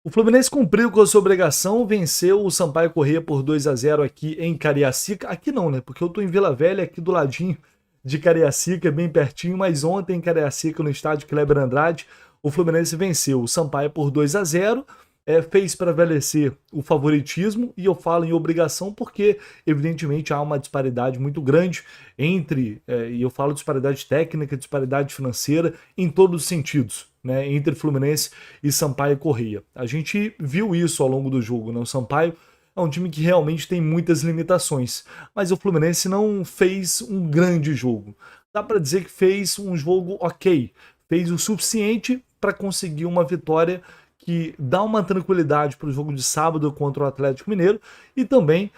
O Fluminense cumpriu com a sua obrigação, venceu o Sampaio Corrêa por 2-0 aqui em Cariacica. Aqui não, né? Porque eu tô em Vila Velha, aqui do ladinho de Cariacica, bem pertinho. Mas ontem em Cariacica, no estádio Kleber Andrade, o Fluminense venceu o Sampaio por 2-0. Fez prevalecer o favoritismo, e eu falo em obrigação porque, evidentemente, há uma disparidade muito grande e eu falo disparidade técnica, disparidade financeira, em todos os sentidos, né, entre Fluminense e Sampaio Corrêa. A gente viu isso ao longo do jogo, né? O Sampaio é um time que realmente tem muitas limitações, mas o Fluminense não fez um grande jogo. Dá para dizer que fez um jogo ok, fez o suficiente para conseguir uma vitória que dá uma tranquilidade para o jogo de sábado contra o Atlético Mineiro e também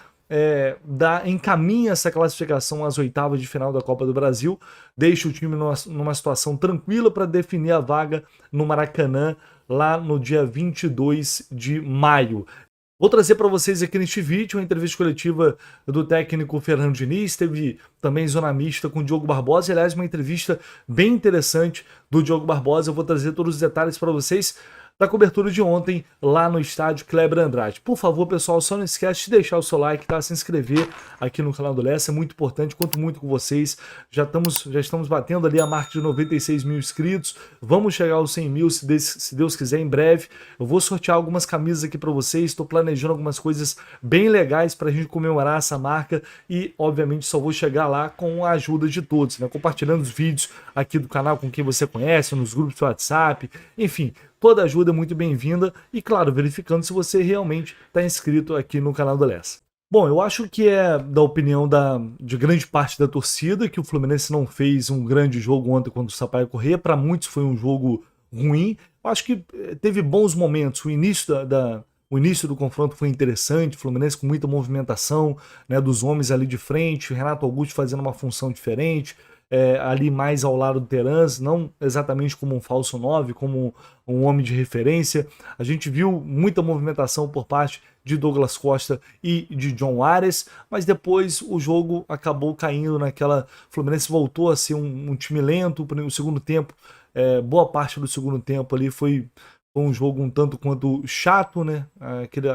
encaminha essa classificação às oitavas de final da Copa do Brasil, deixa o time numa situação tranquila para definir a vaga no Maracanã lá no dia 22 de maio. Vou trazer para vocês aqui neste vídeo uma entrevista coletiva do técnico Fernando Diniz, teve também zona mista com o Diogo Barbosa, aliás, uma entrevista bem interessante do Diogo Barbosa. Eu vou trazer todos os detalhes para vocês da cobertura de ontem lá no estádio Kleber Andrade. Por favor, pessoal, só não esquece de deixar o seu like, tá? Se inscrever aqui no canal do Lessa, é muito importante, conto muito com vocês. Já estamos batendo ali a marca de 96 mil inscritos, vamos chegar aos 100 mil, se Deus quiser, em breve. Eu vou sortear algumas camisas aqui para vocês, estou planejando algumas coisas bem legais para a gente comemorar essa marca e, obviamente, só vou chegar lá com a ajuda de todos, né? Compartilhando os vídeos aqui do canal com quem você conhece, nos grupos do WhatsApp, enfim. Toda ajuda é muito bem-vinda e, claro, verificando se você realmente está inscrito aqui no canal do Lessa. Bom, eu acho que é da opinião de grande parte da torcida que o Fluminense não fez um grande jogo ontem contra o Sampaio Corrêa. Para muitos foi um jogo ruim. Eu acho que teve bons momentos. O início do confronto foi interessante, o Fluminense com muita movimentação, né, dos homens ali de frente, o Renato Augusto fazendo uma função diferente, ali mais ao lado do Terans, não exatamente como um falso 9, como um homem de referência. A gente viu muita movimentação por parte de Douglas Costa e de John Ares, mas depois o jogo acabou caindo naquela... O Fluminense voltou a ser um time lento. O segundo tempo, boa parte do segundo tempo ali foi um jogo um tanto quanto chato, né?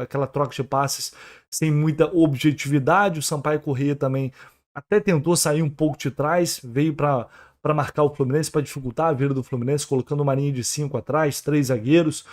Aquela troca de passes sem muita objetividade. O Sampaio Corrêa também até tentou sair um pouco de trás, veio para marcar o Fluminense, para dificultar a vida do Fluminense, colocando uma linha de 5 atrás, 3 zagueiros,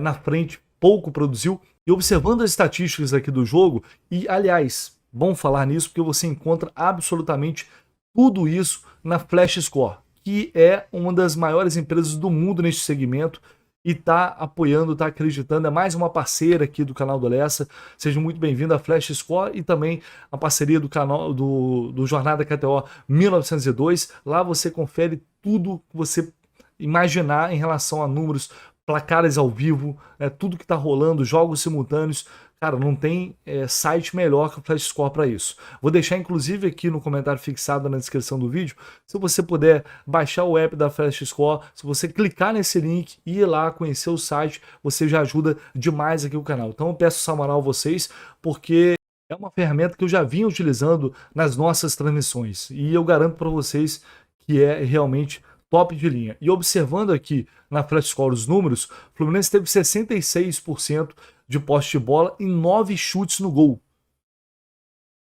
na frente pouco produziu. E observando as estatísticas aqui do jogo, e aliás, bom falar nisso porque você encontra absolutamente tudo isso na Flash Score, que é uma das maiores empresas do mundo neste segmento, e está apoiando, está acreditando, é mais uma parceira aqui do canal do Lessa. Seja muito bem-vindo à Flash Score e também a parceria do canal do Jornada KTO 1902. Lá você confere tudo que você imaginar em relação a números, placares ao vivo, tudo que está rolando, jogos simultâneos. Cara, não tem site melhor que o Flash Score para isso. Vou deixar inclusive aqui no comentário fixado na descrição do vídeo, se você puder baixar o app da Flash Score, se você clicar nesse link e ir lá conhecer o site, você já ajuda demais aqui o canal. Então eu peço essa moral a vocês, porque é uma ferramenta que eu já vinha utilizando nas nossas transmissões e eu garanto para vocês que é realmente top de linha. E observando aqui na Flash Score os números, o Fluminense teve 66% de posse de bola e 9 chutes no gol.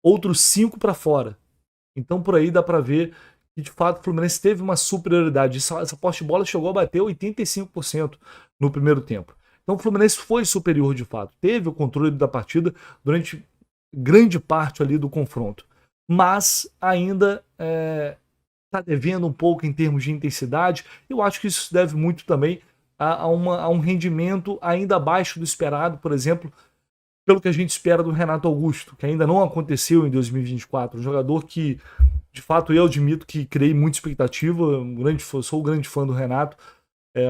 Outros 5 para fora. Então por aí dá para ver que de fato o Fluminense teve uma superioridade. Essa posse de bola chegou a bater 85% no primeiro tempo. Então o Fluminense foi superior de fato. Teve o controle da partida durante grande parte ali do confronto. Mas ainda está devendo um pouco em termos de intensidade. Eu acho que isso se deve muito também a um rendimento ainda abaixo do esperado, por exemplo, pelo que a gente espera do Renato Augusto, que ainda não aconteceu em 2024. Um jogador que, de fato, eu admito que criei muita expectativa, sou um grande fã do Renato,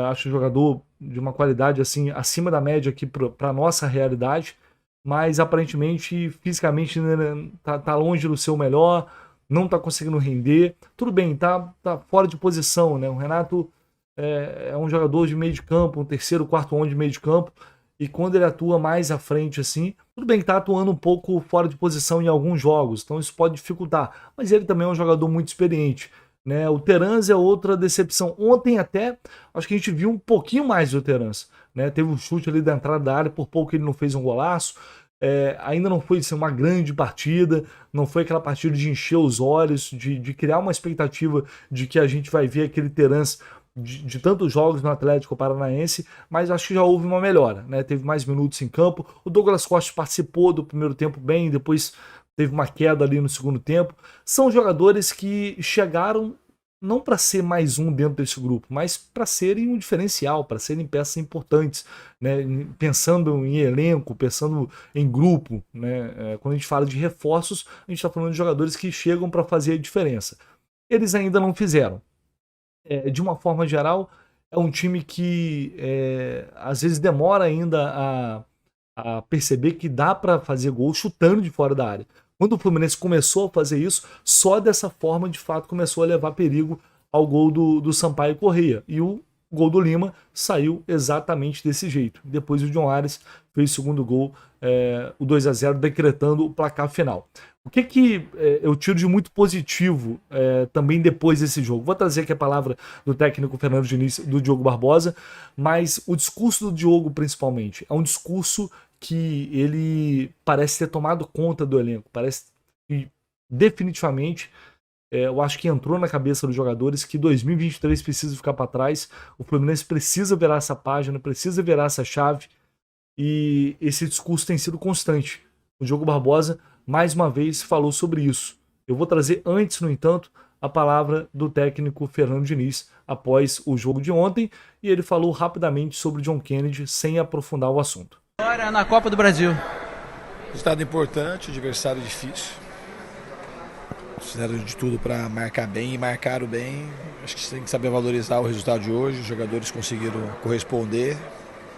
acho um jogador de uma qualidade assim acima da média aqui para a nossa realidade, mas aparentemente, fisicamente, tá longe do seu melhor, não tá conseguindo render. Tudo bem, tá fora de posição, né? O Renato é um jogador de meio de campo, um terceiro, quarto homem de meio de campo, e quando ele atua mais à frente assim, tudo bem que tá atuando um pouco fora de posição em alguns jogos, então isso pode dificultar, mas ele também é um jogador muito experiente, né? O Terans é outra decepção. Ontem até, acho que a gente viu um pouquinho mais do Terans, né? Teve um chute ali da entrada da área, por pouco ele não fez um golaço. Ainda não foi assim, uma grande partida, não foi aquela partida de encher os olhos, de criar uma expectativa de que a gente vai ver aquele Terence de tantos jogos no Atlético Paranaense, mas acho que já houve uma melhora, né? Teve mais minutos em campo. O Douglas Costa participou do primeiro tempo bem, depois teve uma queda ali no segundo tempo. São jogadores que chegaram não para ser mais um dentro desse grupo, mas para serem um diferencial, para serem peças importantes, né? Pensando em elenco, pensando em grupo, né? Quando a gente fala de reforços, a gente está falando de jogadores que chegam para fazer a diferença. Eles ainda não fizeram. De uma forma geral, é um time que às vezes demora ainda a perceber que dá para fazer gol chutando de fora da área. Quando o Fluminense começou a fazer isso, só dessa forma, de fato, começou a levar perigo ao gol do Sampaio Corrêa. E o gol do Lima saiu exatamente desse jeito. Depois o John Ares fez o segundo gol, o 2-0, decretando o placar final. O que eu tiro de muito positivo também depois desse jogo? Vou trazer aqui a palavra do técnico Fernando Diniz, do Diogo Barbosa, mas o discurso do Diogo, principalmente, é um discurso que ele parece ter tomado conta do elenco. Parece que, definitivamente, eu acho que entrou na cabeça dos jogadores que 2023 precisa ficar para trás. O Fluminense precisa virar essa página, precisa virar essa chave. E esse discurso tem sido constante. O Diogo Barbosa, mais uma vez, falou sobre isso. Eu vou trazer antes, no entanto, a palavra do técnico Fernando Diniz após o jogo de ontem, e ele falou rapidamente sobre John Kennedy, sem aprofundar o assunto. Agora na Copa do Brasil. Resultado importante, adversário difícil. Fizeram de tudo para marcar bem e marcaram bem. Acho que você tem que saber valorizar o resultado de hoje. Os jogadores conseguiram corresponder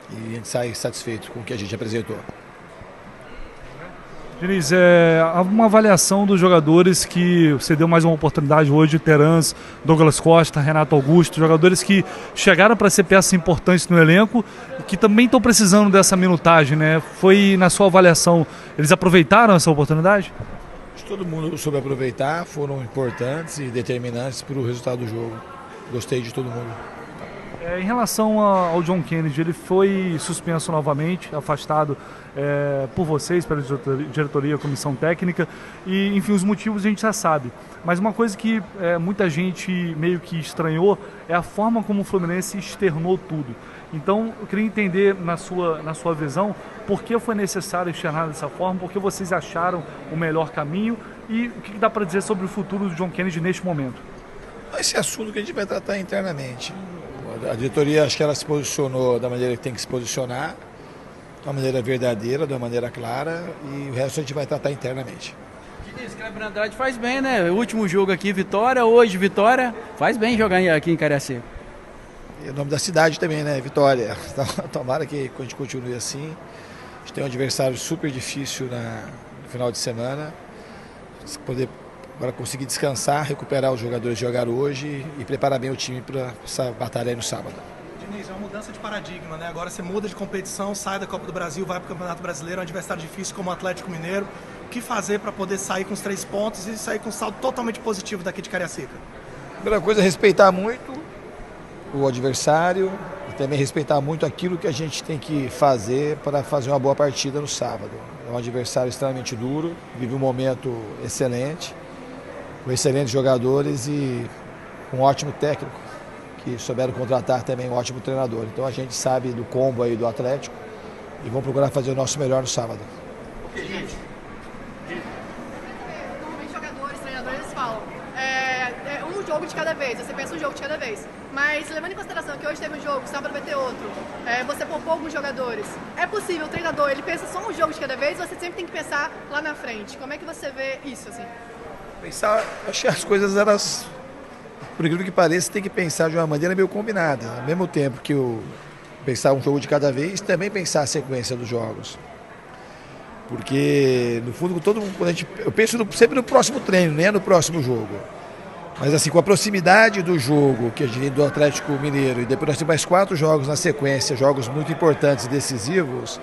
e a gente sai satisfeito com o que a gente apresentou. Diniz, uma avaliação dos jogadores que você deu mais uma oportunidade hoje, Terence, Douglas Costa, Renato Augusto, jogadores que chegaram para ser peças importantes no elenco e que também estão precisando dessa minutagem, né? Foi, na sua avaliação, eles aproveitaram essa oportunidade? Acho que todo mundo soube aproveitar, foram importantes e determinantes para o resultado do jogo. Gostei de todo mundo. Em relação ao John Kennedy, ele foi suspenso novamente, afastado por vocês, pela diretoria, comissão técnica, e enfim, os motivos a gente já sabe. Mas uma coisa que muita gente meio que estranhou é a forma como o Fluminense externou tudo. Então, eu queria entender, na sua visão, por que foi necessário externar dessa forma, por que vocês acharam o melhor caminho e o que dá para dizer sobre o futuro do John Kennedy neste momento? Esse assunto que a gente vai tratar internamente. A diretoria, acho que ela se posicionou da maneira que tem que se posicionar, de uma maneira verdadeira, de uma maneira clara, e o resto a gente vai tratar internamente. Diniz, Kleber Andrade faz bem, né? O último jogo aqui, Vitória, hoje Vitória, faz bem jogar aqui em Cariacica. E o nome da cidade também, né? Vitória. Então, tomara que a gente continue assim. A gente tem um adversário super difícil no final de semana. Poder para conseguir descansar, recuperar os jogadores que jogaram hoje e preparar bem o time para essa batalha aí no sábado. Diniz, é uma mudança de paradigma, né? Agora você muda de competição, sai da Copa do Brasil, vai para o Campeonato Brasileiro, um adversário difícil como o Atlético Mineiro. O que fazer para poder sair com os 3 pontos e sair com um saldo totalmente positivo daqui de Cariacica? A primeira coisa é respeitar muito o adversário e também respeitar muito aquilo que a gente tem que fazer para fazer uma boa partida no sábado. É um adversário extremamente duro, vive um momento excelente, com excelentes jogadores e um ótimo técnico, que souberam contratar também um ótimo treinador. Então a gente sabe do combo aí do Atlético e vamos procurar fazer o nosso melhor no sábado. Ok, gente. Normalmente jogadores, treinadores falam, um jogo de cada vez, você pensa um jogo de cada vez. Mas levando em consideração que hoje teve um jogo, sábado vai ter outro, você poupou alguns jogadores. É possível, o treinador, ele pensa só um jogo de cada vez, você sempre tem que pensar lá na frente. Como é que você vê isso, assim? Pensar, acho que as coisas, elas, por incrível que pareça, tem que pensar de uma maneira meio combinada. Ao mesmo tempo que pensar um jogo de cada vez, também pensar a sequência dos jogos. Porque, no fundo, todo mundo, eu penso sempre no próximo treino, nem no próximo jogo. Mas assim, com a proximidade do jogo, que a gente do Atlético Mineiro, e depois nós temos mais 4 jogos na sequência, jogos muito importantes e decisivos,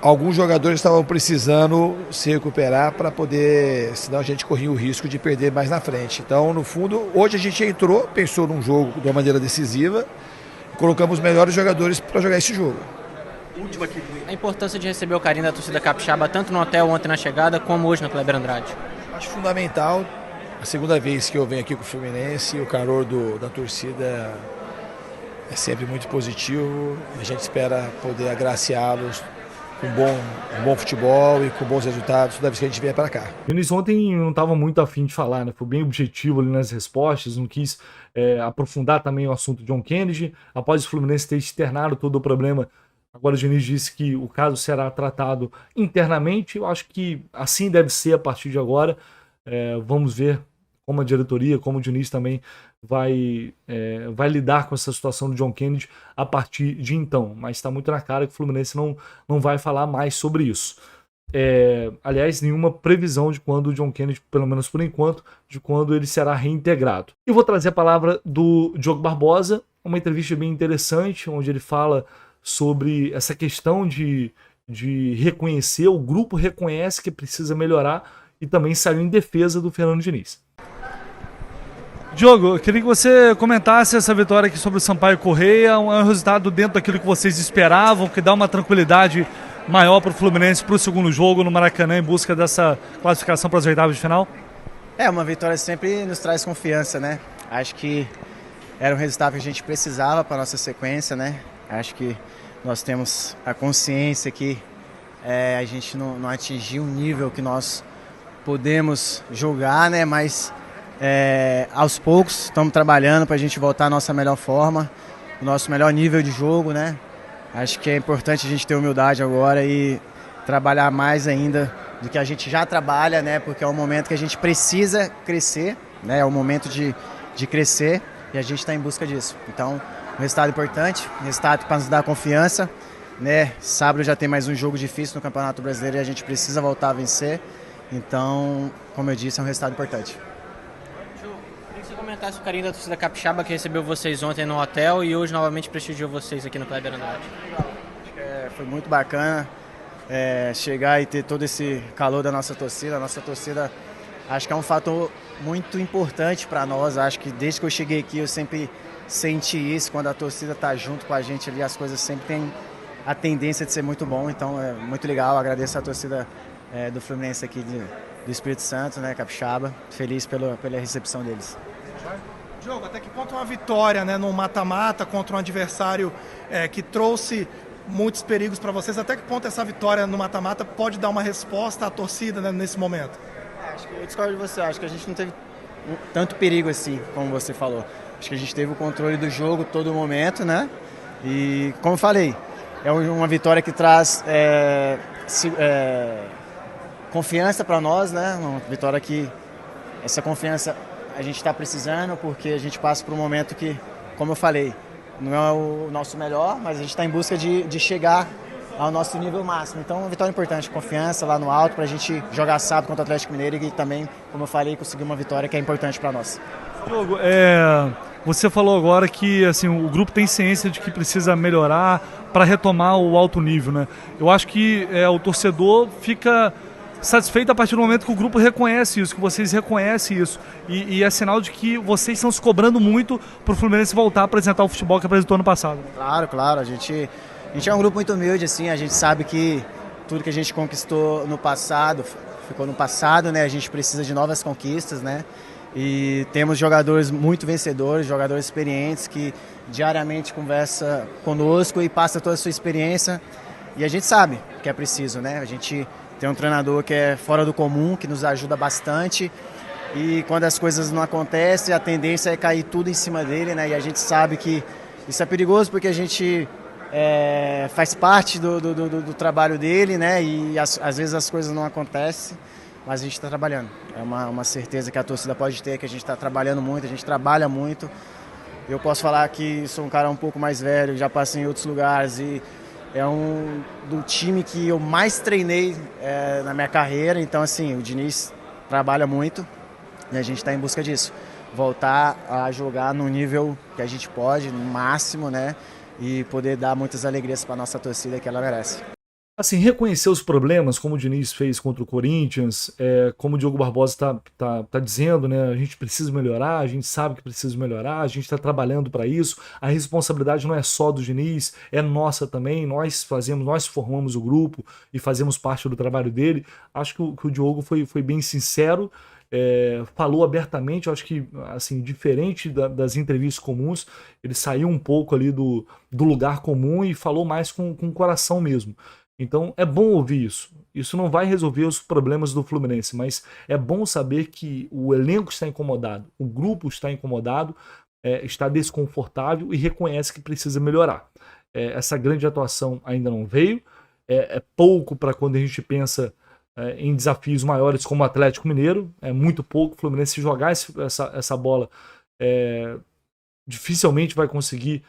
alguns jogadores estavam precisando se recuperar para poder, senão a gente corria o risco de perder mais na frente. Então, no fundo, hoje a gente entrou, pensou num jogo de uma maneira decisiva, colocamos os melhores jogadores para jogar esse jogo. A importância de receber o carinho da torcida capixaba, tanto no hotel ontem na chegada, como hoje no Kleber Andrade. Acho fundamental, a segunda vez que eu venho aqui com o Fluminense, o calor da torcida é sempre muito positivo. A gente espera poder agraciá-los com um bom futebol e com bons resultados toda vez que a gente vier para cá. O Diniz ontem não estava muito afim de falar, né? Foi bem objetivo ali nas respostas, não quis aprofundar também o assunto de John Kennedy. Após o Fluminense ter externado todo o problema, agora o Diniz disse que o caso será tratado internamente. Eu acho que assim deve ser a partir de agora. Vamos ver como a diretoria, como o Diniz também vai lidar com essa situação do John Kennedy a partir de então. Mas está muito na cara que o Fluminense não vai falar mais sobre isso. Aliás, nenhuma previsão de quando o John Kennedy, pelo menos por enquanto, de quando ele será reintegrado. E vou trazer a palavra do Diogo Barbosa, uma entrevista bem interessante, onde ele fala sobre essa questão de reconhecer, o grupo reconhece que precisa melhorar e também saiu em defesa do Fernando Diniz. Diogo, eu queria que você comentasse essa vitória aqui sobre o Sampaio Corrêa. É um resultado dentro daquilo que vocês esperavam, que dá uma tranquilidade maior para o Fluminense para o segundo jogo no Maracanã em busca dessa classificação para as oitavas de final? Uma vitória sempre nos traz confiança, né? Acho que era um resultado que a gente precisava para a nossa sequência, né? Acho que nós temos a consciência que a gente não atingiu um nível que nós podemos jogar, né? Mas aos poucos estamos trabalhando para a gente voltar à nossa melhor forma, o nosso melhor nível de jogo, né? Acho que é importante a gente ter humildade agora e trabalhar mais ainda do que a gente já trabalha, né? Porque é um momento que a gente precisa crescer, né? É o momento de crescer e a gente está em busca disso. Então, um resultado importante, um resultado para nos dar confiança, né? Sábado já tem mais um jogo difícil no Campeonato Brasileiro e a gente precisa voltar a vencer. Então, como eu disse, é um resultado importante. Queria que você comentasse o carinho da torcida capixaba que recebeu vocês ontem no hotel e hoje novamente prestigiou vocês aqui no Kleber Andrade. Acho que foi muito bacana chegar e ter todo esse calor da nossa torcida. A nossa torcida acho que é um fator muito importante para nós. Acho que desde que eu cheguei aqui eu sempre senti isso. Quando a torcida está junto com a gente ali, as coisas sempre têm a tendência de ser muito bom. Então é muito legal. Agradeço a torcida do Fluminense aqui do Espírito Santo, né, capixaba. Feliz pela recepção deles. Diogo, até que ponto uma vitória, né, no mata-mata contra um adversário que trouxe muitos perigos para vocês, até que ponto essa vitória no mata-mata pode dar uma resposta à torcida, né, nesse momento? Acho que eu discordo de você, acho que a gente não teve tanto perigo assim, como você falou. Acho que a gente teve o controle do jogo todo momento, né? E, como eu falei, é uma vitória que traz confiança para nós, né? Uma vitória que essa confiança a gente está precisando, porque a gente passa por um momento que, como eu falei, não é o nosso melhor, mas a gente está em busca de chegar ao nosso nível máximo. Então, uma vitória importante, confiança lá no alto para a gente jogar sábado contra o Atlético Mineiro e também, como eu falei, conseguir uma vitória que é importante para nós. Diogo, você falou agora que assim, o grupo tem ciência de que precisa melhorar para retomar o alto nível, né? Eu acho que o torcedor fica satisfeito a partir do momento que o grupo reconhece isso, que vocês reconhecem isso. E é sinal de que vocês estão se cobrando muito para o Fluminense voltar a apresentar o futebol que apresentou no passado. Claro. A gente é um grupo muito humilde, assim, a gente sabe que tudo que a gente conquistou no passado, ficou no passado, né? A gente precisa de novas conquistas, né? E temos jogadores muito vencedores, jogadores experientes que diariamente conversa conosco e passa toda a sua experiência. E a gente sabe que é preciso, né? A gente tem um treinador que é fora do comum, que nos ajuda bastante. E quando as coisas não acontecem, a tendência é cair tudo em cima dele, né? E a gente sabe que isso é perigoso porque a gente faz parte do trabalho dele, né? E às vezes as coisas não acontecem, mas a gente está trabalhando. É uma certeza que a torcida pode ter, que a gente está trabalhando muito, a gente trabalha muito. Eu posso falar que sou um cara um pouco mais velho, já passei em outros lugares e é do time que eu mais treinei na minha carreira. Então, assim, o Diniz trabalha muito e a gente está em busca disso. Voltar a jogar no nível que a gente pode, no máximo, né? E poder dar muitas alegrias para a nossa torcida que ela merece. Assim, reconhecer os problemas, como o Diniz fez contra o Corinthians, como o Diogo Barbosa tá dizendo, né? A gente precisa melhorar, a gente sabe que precisa melhorar, a gente está trabalhando para isso. A responsabilidade não é só do Diniz, é nossa também. Nós formamos o grupo e fazemos parte do trabalho dele. Acho que o Diogo foi bem sincero, falou abertamente. Eu acho que, assim, diferente das entrevistas comuns, ele saiu um pouco ali do lugar comum e falou mais com o coração mesmo. Então é bom ouvir isso. Isso não vai resolver os problemas do Fluminense, mas é bom saber que o elenco está incomodado, o grupo está incomodado, está desconfortável e reconhece que precisa melhorar. Essa grande atuação ainda não veio, é pouco para quando a gente pensa em desafios maiores como o Atlético Mineiro, é muito pouco. O Fluminense jogar essa bola dificilmente vai conseguir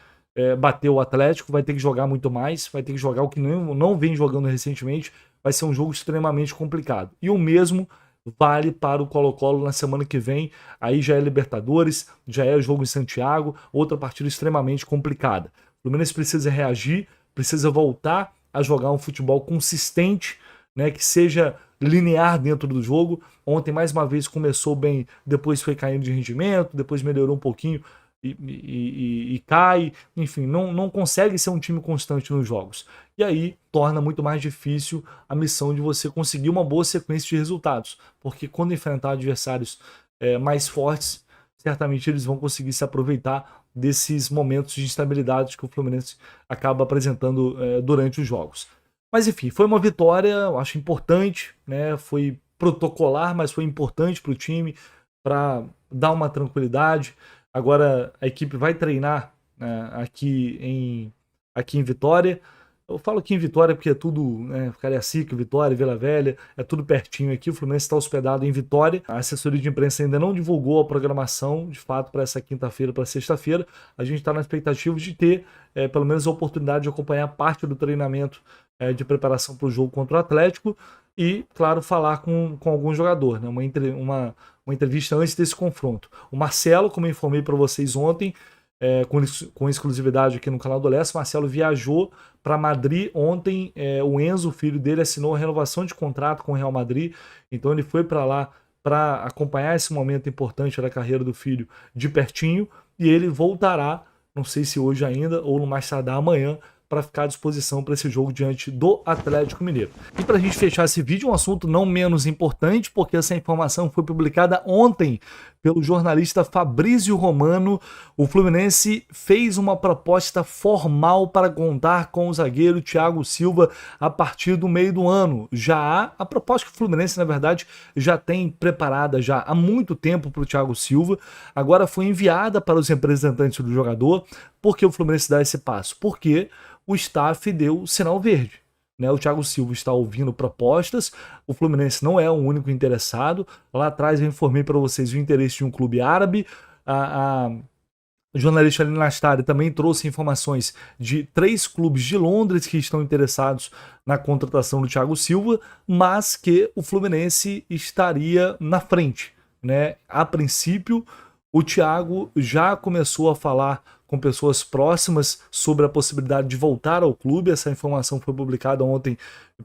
bater o Atlético, vai ter que jogar muito mais, vai ter que jogar o que não vem jogando recentemente, vai ser um jogo extremamente complicado. E o mesmo vale para o Colo-Colo na semana que vem, aí já é Libertadores, já é jogo em Santiago, outra partida extremamente complicada. O Fluminense precisa reagir, precisa voltar a jogar um futebol consistente, né, que seja linear dentro do jogo. Ontem, mais uma vez, começou bem, depois foi caindo de rendimento, depois melhorou um pouquinho, e cai, enfim, não consegue ser um time constante nos jogos. E aí torna muito mais difícil a missão de você conseguir uma boa sequência de resultados, porque quando enfrentar adversários mais fortes, certamente eles vão conseguir se aproveitar desses momentos de instabilidade que o Fluminense acaba apresentando durante os jogos. Mas enfim, foi uma vitória, eu acho importante, né? Foi protocolar, mas foi importante para o time, para dar uma tranquilidade. Agora a equipe vai treinar, né, aqui em Vitória. Eu falo aqui em Vitória porque é tudo, né, Cariacica, Vitória, Vila Velha, é tudo pertinho aqui. O Fluminense está hospedado em Vitória. A assessoria de imprensa ainda não divulgou a programação, de fato, para essa quinta-feira, para sexta-feira. A gente está na expectativa de ter, pelo menos, a oportunidade de acompanhar parte do treinamento de preparação para o jogo contra o Atlético e, claro, falar com algum jogador, né, uma entrevista antes desse confronto. O Marcelo, como eu informei para vocês ontem, com exclusividade aqui no canal do Leste, o Marcelo viajou para Madrid ontem. O Enzo, o filho dele, assinou a renovação de contrato com o Real Madrid, então ele foi para lá para acompanhar esse momento importante da carreira do filho de pertinho, e ele voltará, não sei se hoje ainda ou no mais tardar amanhã, para ficar à disposição para esse jogo diante do Atlético Mineiro. E para a gente fechar esse vídeo, um assunto não menos importante, porque essa informação foi publicada ontem pelo jornalista Fabrício Romano. O Fluminense fez uma proposta formal para contar com o zagueiro Thiago Silva a partir do meio do ano. Já há a proposta que o Fluminense, na verdade, já tem preparada já há muito tempo para o Thiago Silva. Agora foi enviada para os representantes do jogador. Por que o Fluminense dá esse passo? Porque o staff deu sinal verde, né? O Thiago Silva está ouvindo propostas, o Fluminense não é o único interessado. Lá atrás eu informei para vocês o interesse de um clube árabe. A jornalista Aline Nastari também trouxe informações de 3 clubes de Londres que estão interessados na contratação do Thiago Silva, mas que o Fluminense estaria na frente, né? A princípio, o Thiago já começou a falar com pessoas próximas sobre a possibilidade de voltar ao clube. Essa informação foi publicada ontem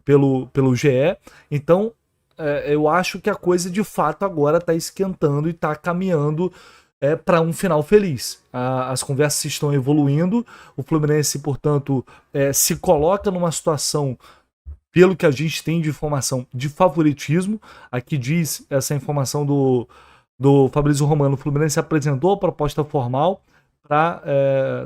pelo GE. Então, eu acho que a coisa de fato agora está esquentando e está caminhando para um final feliz. As conversas estão evoluindo. O Fluminense, portanto, se coloca numa situação, pelo que a gente tem de informação, de favoritismo. Aqui diz essa informação do Fabrício Romano: o Fluminense apresentou a proposta formal para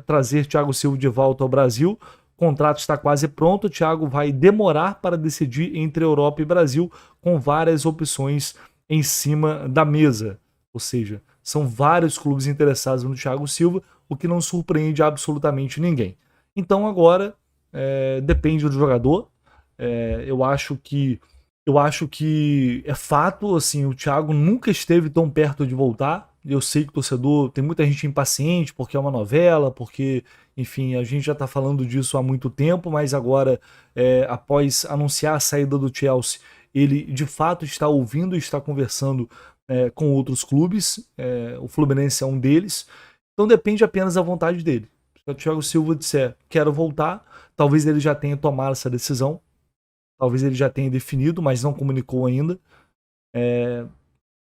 trazer Thiago Silva de volta ao Brasil. O contrato está quase pronto. O Thiago vai demorar para decidir entre Europa e Brasil, com várias opções em cima da mesa. Ou seja, são vários clubes interessados no Thiago Silva, o que não surpreende absolutamente ninguém. Então agora depende do jogador. Eu acho que é fato, assim, o Thiago nunca esteve tão perto de voltar. Eu sei que o torcedor, tem muita gente impaciente porque é uma novela, porque, enfim, a gente já está falando disso há muito tempo, mas agora, após anunciar a saída do Chelsea, ele de fato está ouvindo e está conversando com outros clubes. O Fluminense é um deles, então depende apenas da vontade dele. Se o Thiago Silva disser quero voltar, talvez ele já tenha tomado essa decisão. talvez ele já tenha definido, mas não comunicou ainda.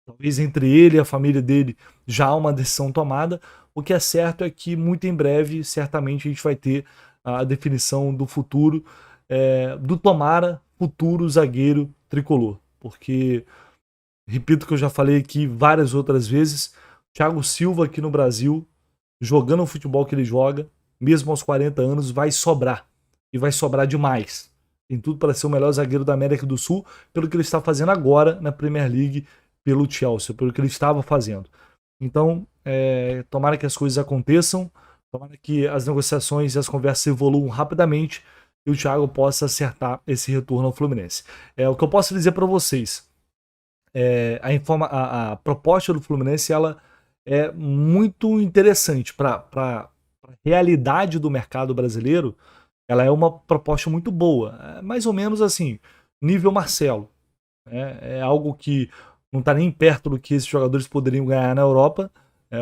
Talvez entre ele e a família dele já há uma decisão tomada. O que é certo é que muito em breve, certamente, a gente vai ter a definição do futuro, do Tomara futuro zagueiro tricolor. Porque, repito o que eu já falei aqui várias outras vezes, Thiago Silva aqui no Brasil, jogando o futebol que ele joga, mesmo aos 40 anos, vai sobrar. E vai sobrar demais. Tem tudo para ser o melhor zagueiro da América do Sul, pelo que ele está fazendo agora na Premier League, pelo Chelsea, pelo que ele estava fazendo. Então, tomara que as coisas aconteçam, tomara que as negociações e as conversas evoluam rapidamente e o Thiago possa acertar esse retorno ao Fluminense. O que eu posso dizer para vocês, a proposta do Fluminense ela é muito interessante para a realidade do mercado brasileiro. Ela é uma proposta muito boa, mais ou menos assim, nível Marcelo. É algo que não está nem perto do que esses jogadores poderiam ganhar na Europa.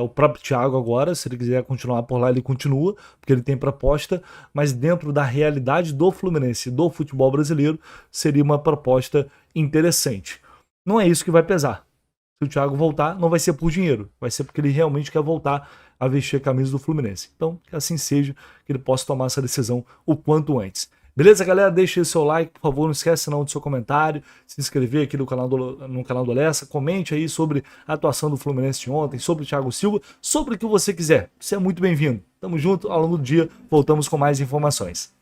O próprio Thiago agora, se ele quiser continuar por lá, ele continua, porque ele tem proposta, mas dentro da realidade do Fluminense, do futebol brasileiro, seria uma proposta interessante. Não é isso que vai pesar. Se o Thiago voltar, não vai ser por dinheiro, vai ser porque ele realmente quer voltar a vestir a camisa do Fluminense. Então, que assim seja, que ele possa tomar essa decisão o quanto antes. Beleza, galera? Deixe seu like, por favor, não esquece não do seu comentário, se inscrever aqui no canal do Lessa, comente aí sobre a atuação do Fluminense de ontem, sobre o Thiago Silva, sobre o que você quiser. Você é muito bem-vindo. Tamo junto, ao longo do dia voltamos com mais informações.